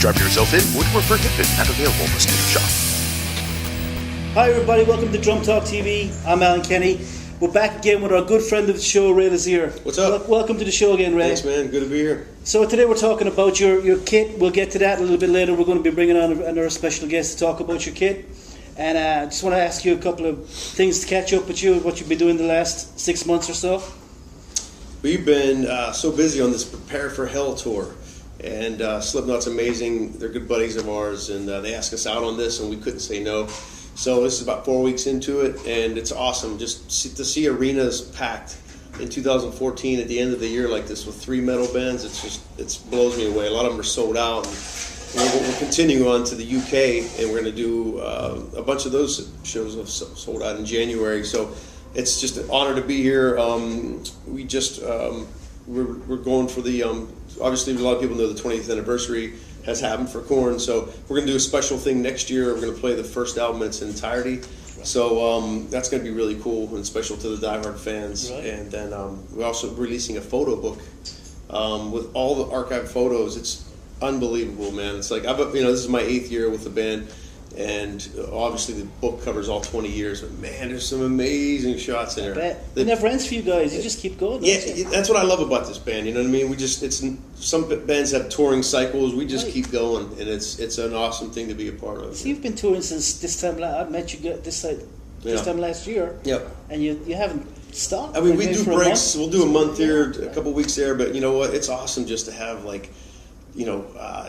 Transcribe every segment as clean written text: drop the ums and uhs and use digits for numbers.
Strap yourself in. Woodwork prohibited and available in the studio shop. Hi everybody, welcome to Drum Talk TV. I'm Alan Kenny. We're back again with our good friend of the show, Ray Luzier. What's up? Welcome to the show again, Ray. Thanks, man. Good to be here. So today we're talking about your kit. We'll get to that a little bit later. We're going to be bringing on another special guest to talk about your kit. And I just want to ask you a couple of things to catch up with you, what you've been doing the last 6 months or so. We've been so busy on this Prepare for Hell tour. And Slipknot's amazing. They're good buddies of ours. And they asked us out on this, and we couldn't say no. So this is about 4 weeks into it, and it's awesome just to see arenas packed in 2014 at the end of the year like this with 3 metal bands. It blows me away. A lot of them are sold out. And we'll continue on to the UK, and we're going to do a bunch of those shows have sold out in January. So it's just an honor to be here. We just we're going for the obviously a lot of people know the 20th anniversary has happened for Korn, so we're going to do a special thing next year. We're going to play the first album in its entirety, so that's going to be really cool and special to the diehard fans. Right. And then we're also releasing a photo book with all the archived photos. It's unbelievable, man. It's like this is my 8th year with the band, and obviously the book covers all 20 years. But man, there's some amazing shots in there. It never ends for you guys. You just keep going. Yeah, that's what I love about this band. You know what I mean? Some bands have touring cycles. We just keep going, and it's an awesome thing to be a part of. So you've been touring since this time. I met you this time last year. Yep. And you haven't stopped. I mean, we do breaks. We'll do a month here, a couple weeks there. But you know what? It's awesome just to have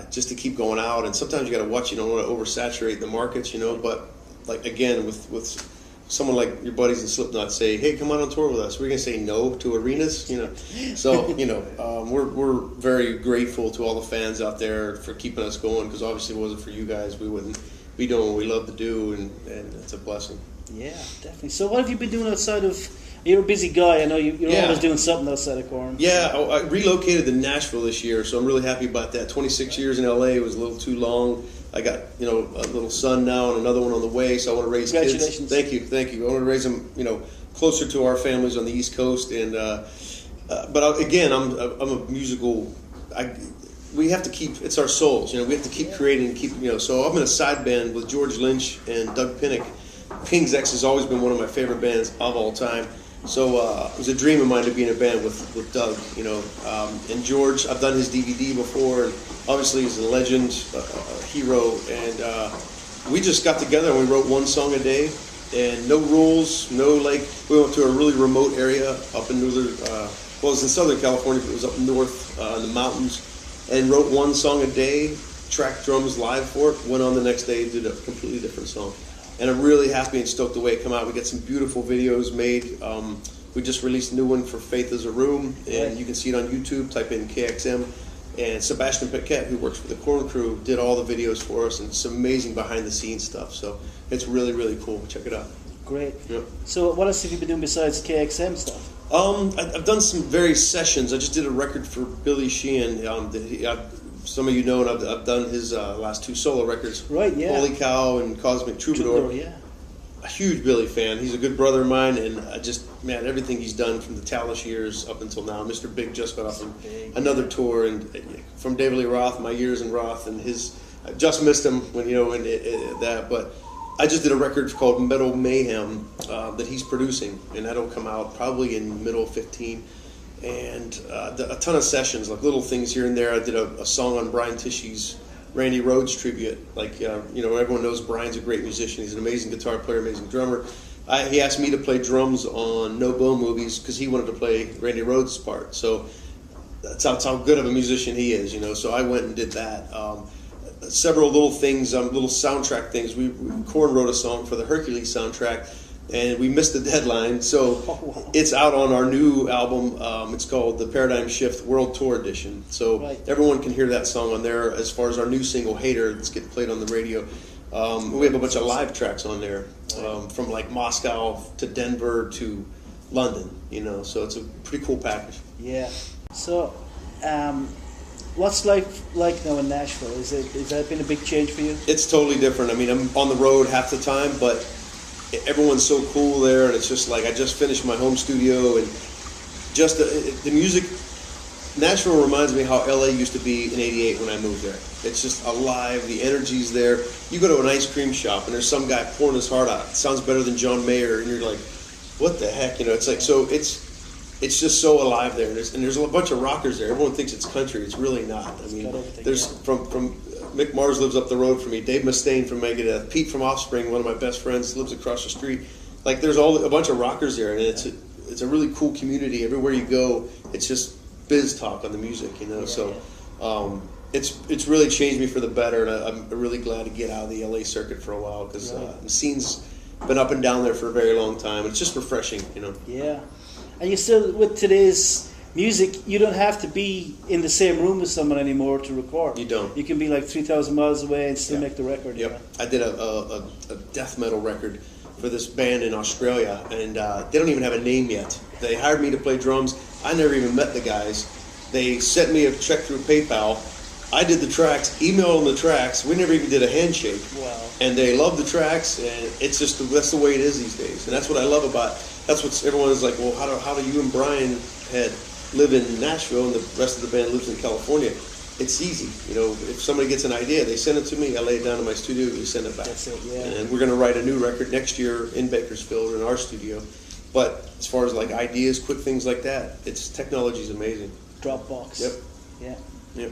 just to keep going out. And sometimes you got to watch. You don't want to oversaturate the markets, But like again, with someone like your buddies in Slipknot say, "Hey, come on tour with us." We're gonna say no to arenas, So we're very grateful to all the fans out there for keeping us going. Because obviously, if it wasn't for you guys, we wouldn't be doing what we love to do, and it's a blessing. Yeah, definitely. So, what have you been doing outside of? You're a busy guy. I know you're always doing something outside of Korn. Yeah, I relocated to Nashville this year, so I'm really happy about that. 26 years in LA was a little too long. I got a little son now and another one on the way, so I want to raise kids. Congratulations. Thank you. I want to raise them closer to our families on the East Coast, and but again, I'm a musical. We have to keep it's our souls. We have to keep creating and keep So I'm in a side band with George Lynch and Doug Pinnick. King's X has always been one of my favorite bands of all time. So it was a dream of mine to be in a band with Doug, and George. I've done his DVD before, and obviously he's a legend, a hero. And we just got together and we wrote one song a day, and no rules, we went to a really remote area up in it was in Southern California, but it was up north in the mountains, and wrote one song a day, tracked drums live for it, went on the next day, did a completely different song. And I'm really happy and stoked the way it came out. We got some beautiful videos made. We just released a new one for Faith is a Room, and you can see it on YouTube. Type in KXM. And Sebastian Paquette, who works for the Korn crew, did all the videos for us, and some amazing behind-the-scenes stuff. So it's really, really cool. Check it out. Great. Yep. So what else have you been doing besides KXM stuff? I've done some various sessions. I just did a record for Billy Sheehan. Some of you know, and I've done his last 2 solo records. Right, yeah. Holy Cow and Cosmic Troubadour. Yeah. A huge Billy fan. He's a good brother of mine, and everything he's done from the Talish years up until now. Mr. Big just got off another tour, and from David Lee Roth, my years in Roth, and I just missed him when that. But I just did a record called Metal Mayhem that he's producing, and that'll come out probably in the middle of 15. And a ton of sessions, like little things here and there. I did a song on Brian Tishy's Randy Rhoads tribute. Everyone knows Brian's a great musician. He's an amazing guitar player, amazing drummer. He asked me to play drums on No Bone Movies because he wanted to play Randy Rhoads' part. So that's how good of a musician he is, So I went and did that. Several little things, little soundtrack things. Korn wrote a song for the Hercules soundtrack, and we missed the deadline, so it's out on our new album. It's called the Paradigm Shift World Tour Edition. So everyone can hear that song on there. As far as our new single, Hater, that's getting played on the radio, we have a bunch of live tracks on there, from like Moscow to Denver to London, so it's a pretty cool package. Yeah. So what's life like now in Nashville? Has that been a big change for you? It's totally different. I mean, I'm on the road half the time, but everyone's so cool there, and it's just like I just finished my home studio, and just the music Nashville reminds me how LA used to be in '88 when I moved there. It's just alive. The energy's there. You go to an ice cream shop and there's some guy pouring his heart out. It sounds better than John Mayer, and you're like, what the heck? You know, it's like, so it's just so alive there. And there's a bunch of rockers there. Everyone thinks it's country. It's really not. I mean, there's from Mick Mars lives up the road from me. Dave Mustaine from Megadeth. Pete from Offspring, one of my best friends, lives across the street. Like, there's a bunch of rockers there, and it's a really cool community. Everywhere you go, it's just biz talk on the music, you know. It's really changed me for the better, and I'm really glad to get out of the LA circuit for a while, because the scene's been up and down there for a very long time. It's just refreshing, you know. Yeah, and you still, with today's music, you don't have to be in the same room with someone anymore to record. You don't. You can be like 3,000 miles away and still make the record. Yep. You know? I did a death metal record for this band in Australia, and they don't even have a name yet. They hired me to play drums. I never even met the guys. They sent me a check through PayPal. I did the tracks, emailed them the tracks. We never even did a handshake. Wow. And they love the tracks, and it's just that's the way it is these days. And that's what I love about. That's what everyone is like. Well, how do you and Brian live in Nashville, and the rest of the band lives in California? It's easy, you know. If somebody gets an idea, they send it to me. I lay it down in my studio. We send it back. That's it, yeah. And we're going to write a new record next year in Bakersfield in our studio. But as far as like ideas, quick things like that, technology's amazing. Dropbox. Yep. Yeah. Yep.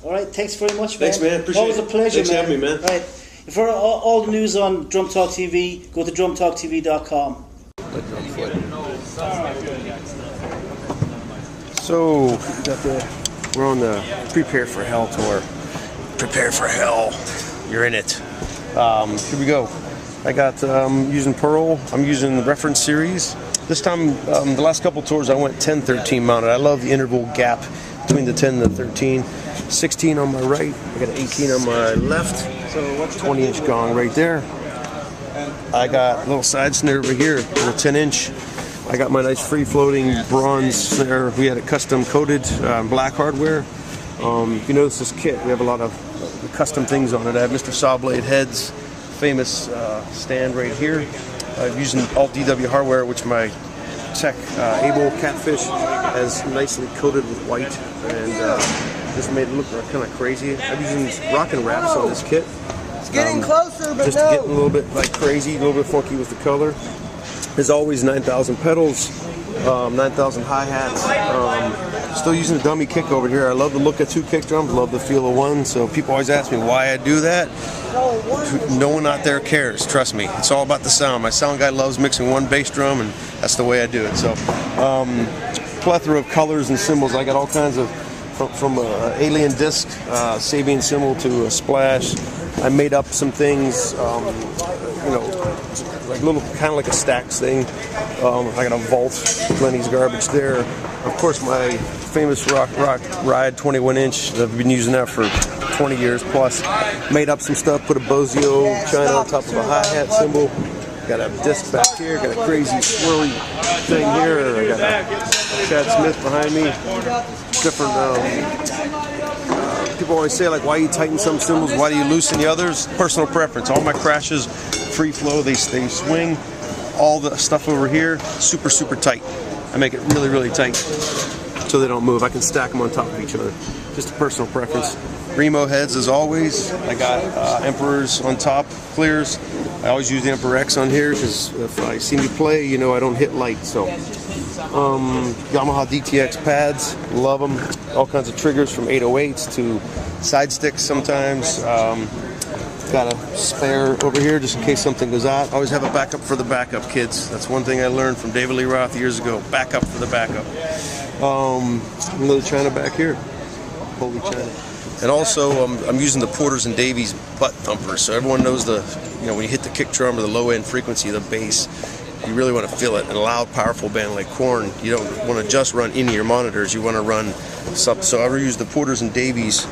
All right. Thanks very much, man. Thanks, man. Appreciate Always it. a pleasure, Thanks for having me, man. All right. For all the news on Drum Talk TV, go to drumtalktv.com. So, we're on the Prepare for Hell tour. Prepare for Hell. You're in it. Here we go. I got using Pearl. I'm using the reference series. This time, the last couple tours, I went 10-13 mounted. I love the interval gap between the 10 and the 13. 16 on my right. I got an 18 on my left. 20-inch gong right there. I got a little side snare over here, a little 10-inch. I got my nice free-floating bronze snare. We had it custom coated, black hardware. If you notice this kit, we have a lot of custom things on it. I have Mr. Saw Blade Head's famous stand right here. I'm using alt DW hardware, which my tech, Abel Katfish, has nicely coated with white, and just made it look kind of crazy. I'm using rockin' wraps on this kit. It's getting closer, but just getting a little bit like crazy, a little bit funky with the color. As always, 9,000 pedals, 9,000 hi-hats. Still using a dummy kick over here. I love the look of 2 kick drums, love the feel of 1. So people always ask me why I do that. No one out there cares, trust me. It's all about the sound. My sound guy loves mixing 1 bass drum, and that's the way I do it. So, plethora of colors and symbols. I got all kinds of, from an alien disc, Sabian symbol to a splash. I made up some things, you know, like little, kind of like a stacks thing. I got a vault, Lenny's garbage there. Of course, my famous rock ride 21-inch. I've been using that for 20 years plus. Made up some stuff, put a Bozio china on top of a hi-hat cymbal. Got a disc back here, got a crazy swirly thing here. I got a Chad Smith behind me. Different, people always say, like, why you tighten some cymbals, why do you loosen the others? Personal preference. All my crashes, free flow, they swing. All the stuff over here, super, super tight. I make it really, really tight so they don't move. I can stack them on top of each other. Just a personal preference. Remo heads as always. I got Emperors on top, clears. I always use the Emperor X on here because if I see me play, you know I don't hit light. So Yamaha DTX pads, love them. All kinds of triggers from 808s to side sticks sometimes. Got a spare over here just in case something goes out. Always have a backup for the backup, kids. That's one thing I learned from David Lee Roth years ago. Backup for the backup. Another china back here. Holy china. And also, I'm using the Porters and Davies butt thumpers. So everyone knows when you hit the kick drum or the low end frequency of the bass, you really want to feel it. In a loud, powerful band like Korn, you don't want to just run in-ear monitors. You want to run something. So I use the Porters and Davies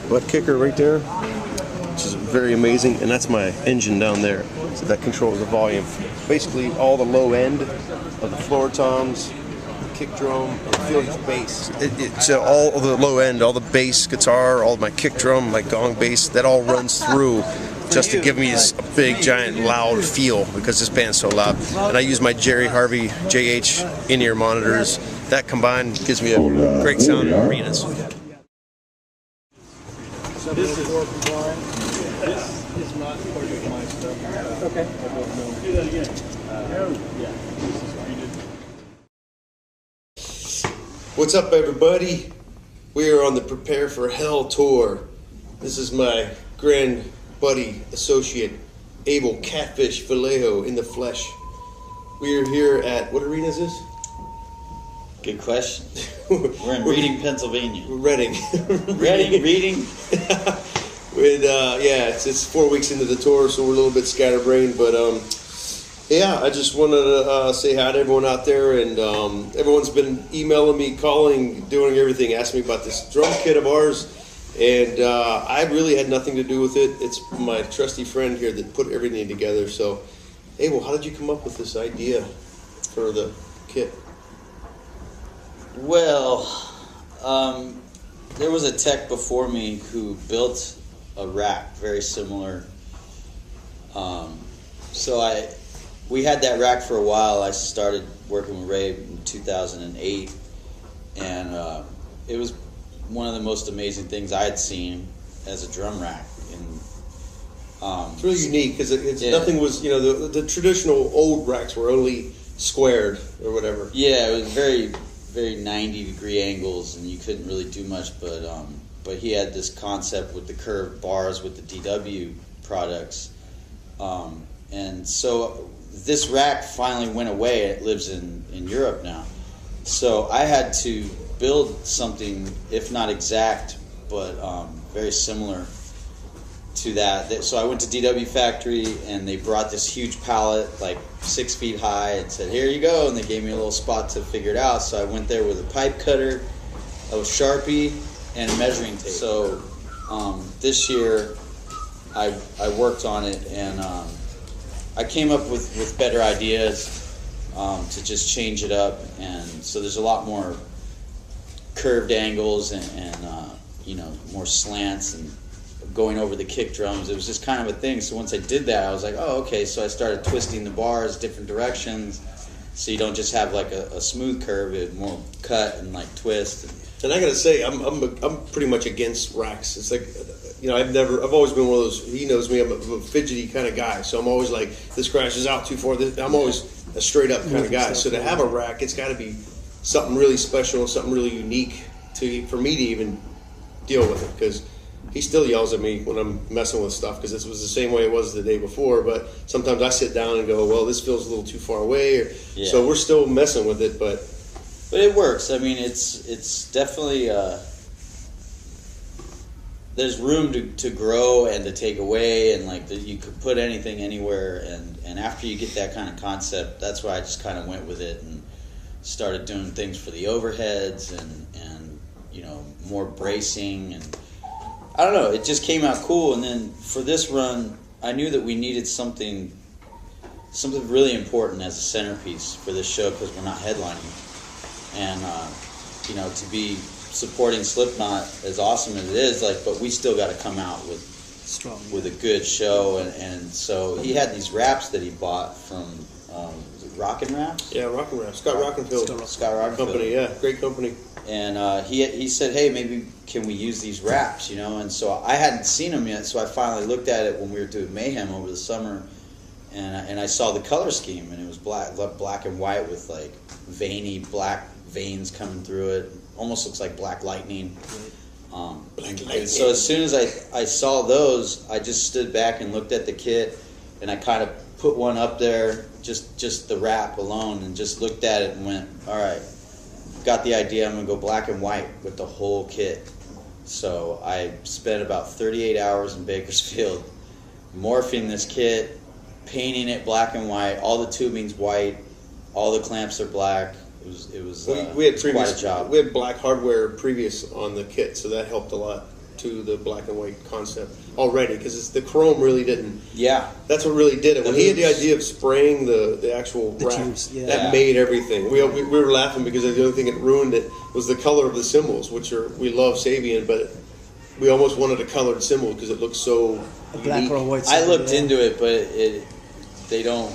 butt kicker right there, which is very amazing. And that's my engine down there. So that controls the volume. Basically, all the low end of the floor toms, kick drum, and feel each bass. So all of the low end, all the bass, guitar, all my kick drum, my gong bass, that all runs through just to give me a big, giant, loud feel because this band's so loud. And I use my Jerry Harvey JH in-ear monitors that combined gives me a great sound in arenas. This is not part of my stuff. Okay. Do that again. What's up, everybody? We are on the Prepare for Hell tour. This is my grand buddy, associate, Abel Katfish Vallejo in the flesh. We are here at, what arena is this? Good question. We're in Reading, Pennsylvania. Reading. Reading. It's 4 weeks into the tour, so we're a little bit scatterbrained, but I just wanted to say hi to everyone out there, and everyone's been emailing me, calling, doing everything, asking me about this drum kit of ours, and I really had nothing to do with it. It's my trusty friend here that put everything together. So, Abel, how did you come up with this idea for the kit? Well, there was a tech before me who built a rack very similar. We had that rack for a while. I started working with Ray in 2008, and it was one of the most amazing things I had seen as a drum rack. And it's really unique because nothing was, the traditional old racks were only squared or whatever. Yeah, it was very, very 90-degree angles, and you couldn't really do much. But he had this concept with the curved bars with the DW products, and so this rack finally went away. It lives in Europe now. So I had to build something, if not exact, but very similar to that. So I went to DW Factory, and they brought this huge pallet, like 6 feet high, and said, "Here you go." And they gave me a little spot to figure it out. So I went there with a pipe cutter, a Sharpie, and a measuring tape. So this year I worked on it, and I came up with better ideas to just change it up, and so there's a lot more curved angles and more slants and going over the kick drums. It was just kind of a thing. So once I did that, I was like, oh, okay. So I started twisting the bars different directions, so you don't just have like a smooth curve, it more cut and like twist. And I gotta say, I'm pretty much against racks. It's like, I've always been one of those. He knows me. I'm a fidgety kind of guy, so I'm always like, this crashes out too far. I'm always a straight up kind of guy. So to have a rack, it's got to be something really special, something really unique for me to even deal with it. Because he still yells at me when I'm messing with stuff, because this was the same way it was the day before. But sometimes I sit down and go, well, this feels a little too far away. So we're still messing with it, but it works. I mean, it's definitely there's room to grow and to take away, and you could put anything anywhere. And after you get that kind of concept, that's why I just kind of went with it and started doing things for the overheads and more bracing, and I don't know. It just came out cool. And then for this run, I knew that we needed something really important as a centerpiece for this show, because we're not headlining. And to be supporting Slipknot, as awesome as it is, but we still got to come out with a good show. And so he had these wraps that he bought from was it Rockin' Wraps? Yeah, Rockin' Wraps. Scott Rockenfield. Scott Rockenfield Company, yeah, great company. And he said, hey, maybe can we use these wraps, And so I hadn't seen them yet, so I finally looked at it when we were doing Mayhem over the summer, and I saw the color scheme, and it was black and white with veiny black veins coming through it. Almost looks like black lightning. So as soon as I saw those, I just stood back and looked at the kit, and I kind of put one up there, just the wrap alone, and just looked at it and went, all right, got the idea. I'm gonna go black and white with the whole kit. So I spent about 38 hours in Bakersfield morphing this kit, painting it black and white. All the tubing's white, all the clamps are black. It was we had quite a job. We had black hardware previous on the kit, so that helped a lot to the black and white concept already, because the chrome really didn't. Yeah, that's what really did it. When he had the idea of spraying the actual rack, that made everything. We were laughing because the only thing that ruined it was the color of the cymbals, which we love Sabian, but we almost wanted a colored cymbal because it looks so black or white. I looked into it, but they don't.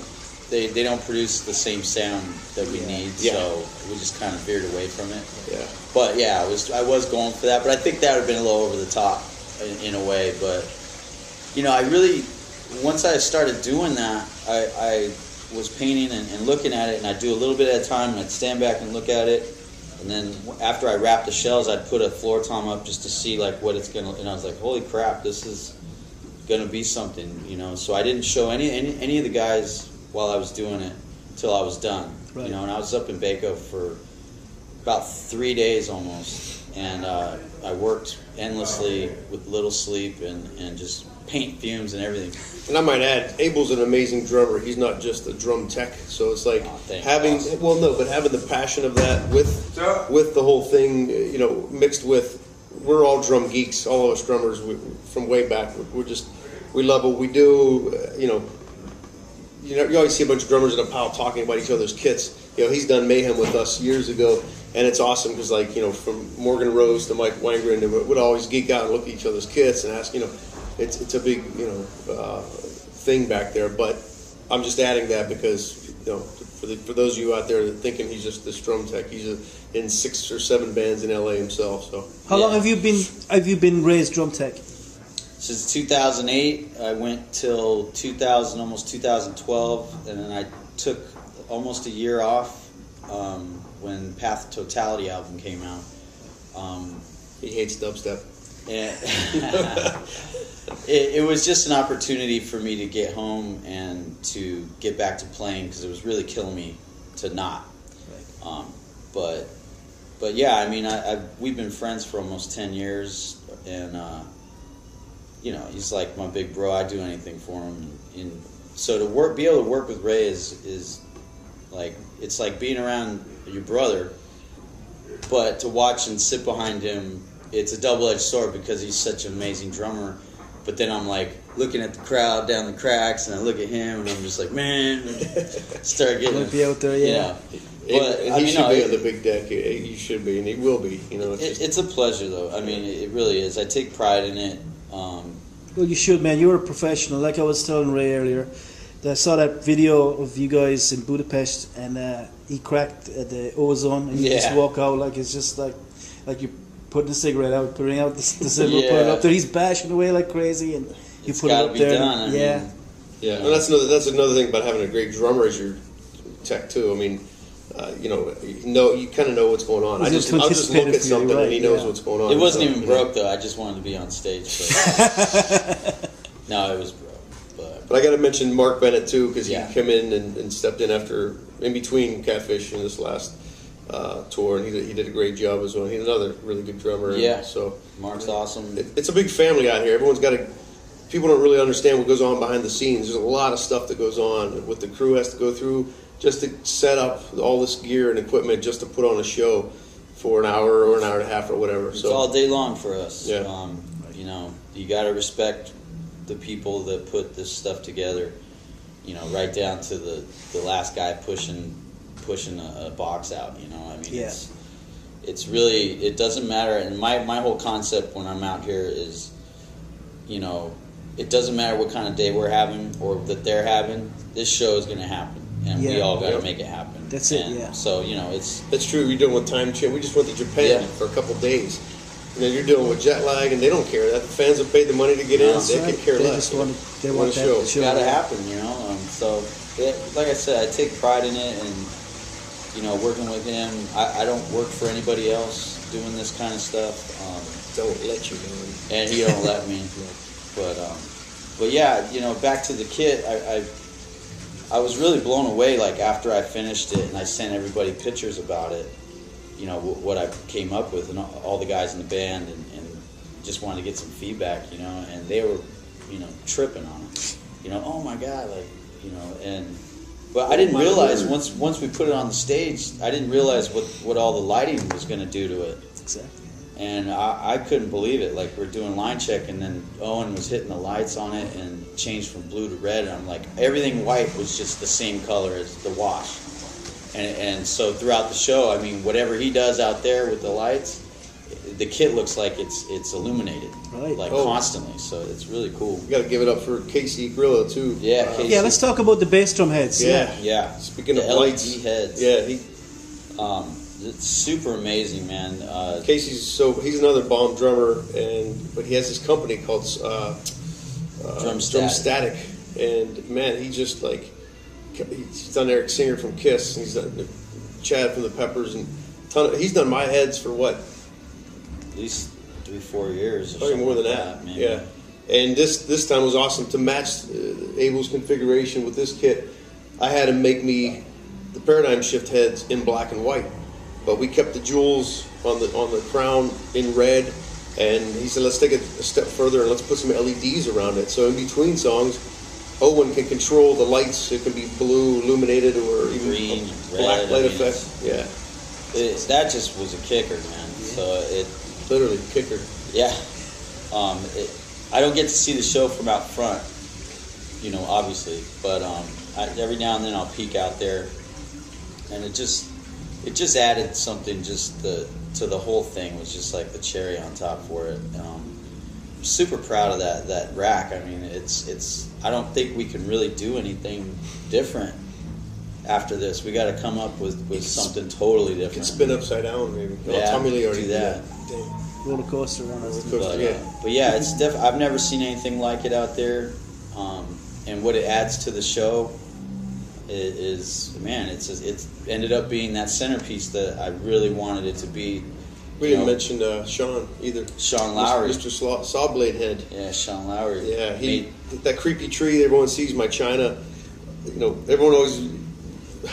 they don't produce the same sound that we need, so we just kind of veered away from it. Yeah. But yeah, I was going for that, but I think that would have been a little over the top in a way. But I really, once I started doing that, I was painting and looking at it, and I'd do a little bit at a time, and I'd stand back and look at it, and then after I wrapped the shells, I'd put a floor tom up just to see like what it's gonna, and I was like, holy crap, this is gonna be something, So I didn't show any of the guys while I was doing it till I was done, right. And I was up in Vallejo for about 3 days almost, and I worked endlessly with little sleep and just paint fumes and everything. And I might add, Abel's an amazing drummer. He's not just a drum tech, so it's like having the passion of that with the whole thing, mixed with, we're all drum geeks, all of us drummers from way back. We love what we do. You always see a bunch of drummers in a pile talking about each other's kits. He's done Mayhem with us years ago, and it's awesome because, from Morgan Rose to Mike Wangren, we'd always geek out and look at each other's kits and ask, it's a big, thing back there. But I'm just adding that because, for those of you out there that thinking he's just this drum tech, he's in 6 or 7 bands in LA himself. So how long have you been Ray's drum tech? Since 2008, I went till almost 2012, and then I took almost a year off when Path to Totality album came out. He hates dubstep. It was just an opportunity for me to get home and to get back to playing because it was really killing me to not. Right. But yeah, I mean, we've been friends for almost 10 years, and he's like my big bro. I'd do anything for him, and so to be able to work with Ray is like, it's like being around your brother, but to watch and sit behind him, it's a double-edged sword because he's such an amazing drummer. But then I'm like looking at the crowd down the cracks, and I look at him, and I'm just like, man, start getting. Be out there, yeah. But he should be on the big deck. He should be, and he will be. It's a pleasure, though. I mean, it really is. I take pride in it. Well, you should, man. You're a professional. Like I was telling Ray earlier, I saw that video of you guys in Budapest, and he cracked the ozone, and you just walk out like it's just like you're putting a cigarette out, putting out the silver, putting it up there. He's bashing away like crazy, and you put it up there. Done. Yeah, and that's another thing about having a great drummer as your tech too. I mean, you kind of know what's going on. I'll just look at something and he knows what's going on. It wasn't even broke though. I just wanted to be on stage. But no, it was broke. But I got to mention Mark Bennett too, because he came in and stepped in in between Katfish and this last tour, and he did a great job as well. He's another really good drummer. Yeah. So Mark's awesome. It's a big family out here. Everyone's got to. People don't really understand what goes on behind the scenes. There's a lot of stuff that goes on. What the crew has to go through just to set up all this gear and equipment just to put on a show for an hour or an hour and a half or whatever. It's all day long for us. Yeah. You got to respect the people that put this stuff together. Right down to the last guy pushing a box out. I mean, it's really, it doesn't matter. And my whole concept when I'm out here is, it doesn't matter what kind of day we're having or that they're having. This show is going to happen. And we all got to make it happen. That's it, yeah. So, That's true. We're dealing with time change. We just went to Japan for a couple of days. And then you're dealing with jet lag, and they don't care. The fans have paid the money to get in. They could care less. They want that show. It's got to happen, So, like I said, I take pride in it, and, working with him. I don't work for anybody else doing this kind of stuff. Don't let you know. And he don't let me. But yeah, back to the kit, I was really blown away, like, after I finished it, and I sent everybody pictures about it, what I came up with, and all the guys in the band, and just wanted to get some feedback, and they were, tripping on it, oh my God, but I didn't realize, once we put it on the stage, I didn't realize what all the lighting was going to do to it. Exactly. And I couldn't believe it. Like, we're doing line check, and then Owen was hitting the lights on it and changed from blue to red. And I'm like, everything white was just the same color as the wash. And so throughout the show, I mean, whatever he does out there with the lights, the kit looks like it's illuminated, Right. like Oh. constantly. So it's really cool. You got to give it up for Casey Grillo too. Yeah, Casey. Yeah, let's talk about the bass drum heads. Yeah. Speaking The of LED lights, heads. Yeah, It's super amazing, man. Casey's he's another bomb drummer, but he has this company called Drum Drum Static. Static, and man, he just he's done Eric Singer from Kiss, and he's done Chad from the Peppers, and he's done my heads for what? At least 3-4 years. Or Probably something more than like that. man. Yeah. And this time was awesome to match Abel's configuration with this kit. I had him make me the Paradigm Shift heads in black and white, but we kept the jewels on the crown in red. And he said, let's take it a step further and let's put some LEDs around it. So in between songs, Owen can control the lights. It can be blue, illuminated, or even Green, a black red, light I mean, effect. Yeah, That just was a kicker, man. So it, literally kicker. yeah. I don't get to see the show from out front, obviously, but every now and then I'll peek out there, and it just added something to the whole thing. It was just like the cherry on top for it. I'm super proud of that rack. I mean, it's I don't think we can really do anything different after this. We got to come up with something totally different. It can spin upside down, maybe. Yeah, Tommy Lee already do did that. Roller coaster on us. But yeah, it's I've never seen anything like it out there, and what it adds to the show is man, it's ended up being that centerpiece that I really wanted it to be. We didn't mention Sean either. Sean Lowry, Mr. Sawblade Head. Yeah, Sean Lowry. Yeah, that creepy tree everyone sees, my China. Everyone always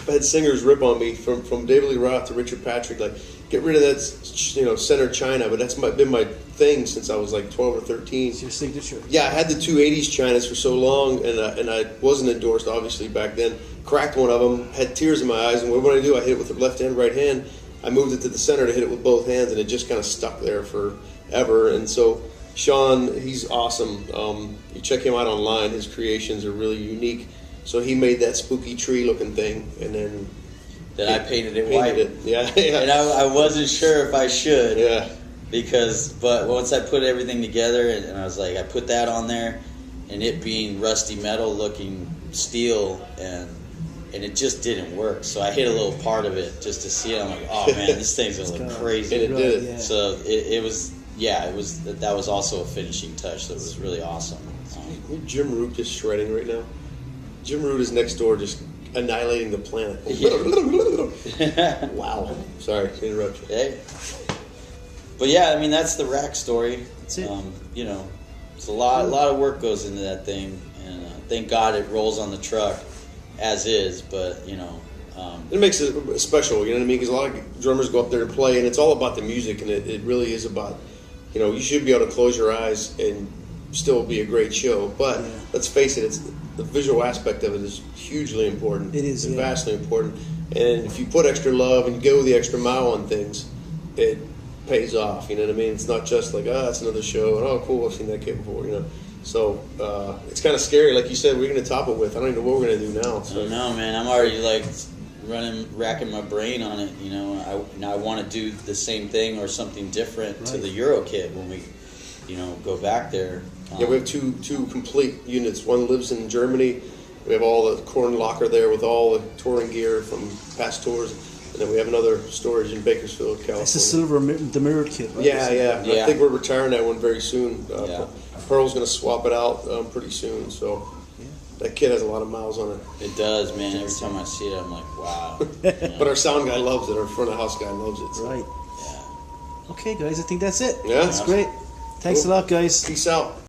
had singers rip on me from David Lee Roth to Richard Patrick. Like, get rid of that, center China. But that's been my thing since I was like 12 or 13. It's your signature. Yeah, I had the two 80s Chinas for so long, and I wasn't endorsed, obviously, back then. Cracked one of them, had tears in my eyes, and what would I do? I hit it with the left hand, right hand. I moved it to the center to hit it with both hands, and it just kind of stuck there forever. And so Sean, he's awesome. You check him out online. His creations are really unique. So he made that spooky tree-looking thing, and then I painted it white. Yeah. And I wasn't sure if I should. Yeah. But once I put everything together, and I was like, I put that on there, and it being rusty metal looking steel, and it just didn't work. So I hit a little part of it just to see it. I'm like, oh man, this thing's gonna look crazy. And it did. Yeah. So it was that was also a finishing touch that was really awesome. Jim Root just shredding right now. Jim Root is next door, just annihilating the planet. Wow. Sorry to interrupt you. Hey. But yeah, I mean, that's the rack story. That's it. It's a lot of work goes into that thing, and thank God it rolls on the truck as is. But It makes it special, you know what I mean? Because a lot of drummers go up there to play, and it's all about the music, and it really is about, you should be able to close your eyes and still be a great show. But let's face it, the visual aspect of it is hugely important. It is, It's vastly important. And if you put extra love and go the extra mile on things, it pays off, you know what I mean? It's not just like, it's another show, and cool, I've seen that kid before, So it's kind of scary, like you said, we're going to top it with. I don't even know what we're going to do now. So. I don't know, man. I'm already like racking my brain on it. I want to do the same thing or something different to the Euro kit when we, go back there. Yeah, we have two complete units. One lives in Germany. We have all the corn locker there with all the touring gear from past tours. And then we have another storage in Bakersfield, California. It's the mirrored kit, right? Yeah. I think we're retiring that one very soon. Pearl's going to swap it out pretty soon. So that kit has a lot of miles on it. It does, man. Every time I see it, I'm like, wow. But our sound guy loves it. Our front of house guy loves it. So. Right. Yeah. Okay, guys, I think that's it. Yeah. That's great. Thanks a lot, guys. Peace out.